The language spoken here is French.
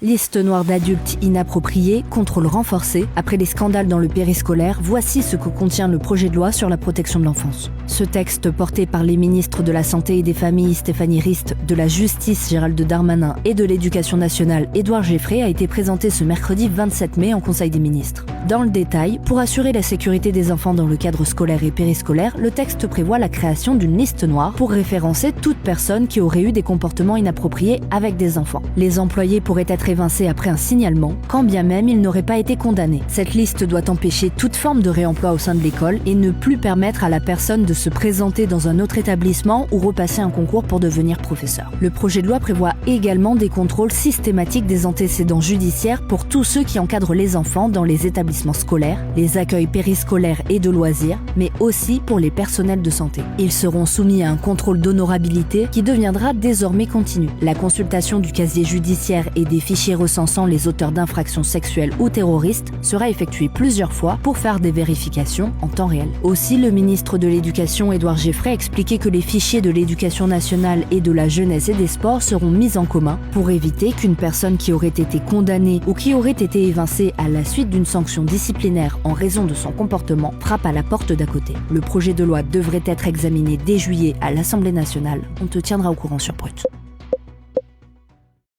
Liste noire d'adultes inappropriés, contrôle renforcé. Après les scandales dans le périscolaire, voici ce que contient le projet de loi sur la protection de l'enfance. Ce texte, porté par les ministres de la Santé et des Familles Stéphanie Rist, de la Justice Gérald Darmanin et de l'Éducation nationale Édouard Geffray, a été présenté ce mercredi 27 mai en Conseil des ministres. Dans le détail, pour assurer la sécurité des enfants dans le cadre scolaire et périscolaire, le texte prévoit la création d'une liste noire pour référencer toute personne qui aurait eu des comportements inappropriés avec des enfants. Les employés pourraient être évincés après un signalement, quand bien même ils n'auraient pas été condamnés. Cette liste doit empêcher toute forme de réemploi au sein de l'école et ne plus permettre à la personne de se présenter dans un autre établissement ou repasser un concours pour devenir professeur. Le projet de loi prévoit également des contrôles systématiques des antécédents judiciaires pour tous ceux qui encadrent les enfants dans les établissements scolaires, les accueils périscolaires et de loisirs, mais aussi pour les personnels de santé. Ils seront soumis à un contrôle d'honorabilité qui deviendra désormais continu. La consultation du casier judiciaire et des fichiers recensant les auteurs d'infractions sexuelles ou terroristes sera effectuée plusieurs fois pour faire des vérifications en temps réel. Aussi, le ministre de l'Éducation Édouard Geffray a expliqué que les fichiers de l'Éducation nationale et de la jeunesse et des sports seront mis en commun pour éviter qu'une personne qui aurait été condamnée ou qui aurait été évincée à la suite d'une sanction disciplinaire en raison de son comportement frappe à la porte d'à côté. Le projet de loi devrait être examiné dès juillet à l'Assemblée nationale. On te tiendra au courant sur Brut.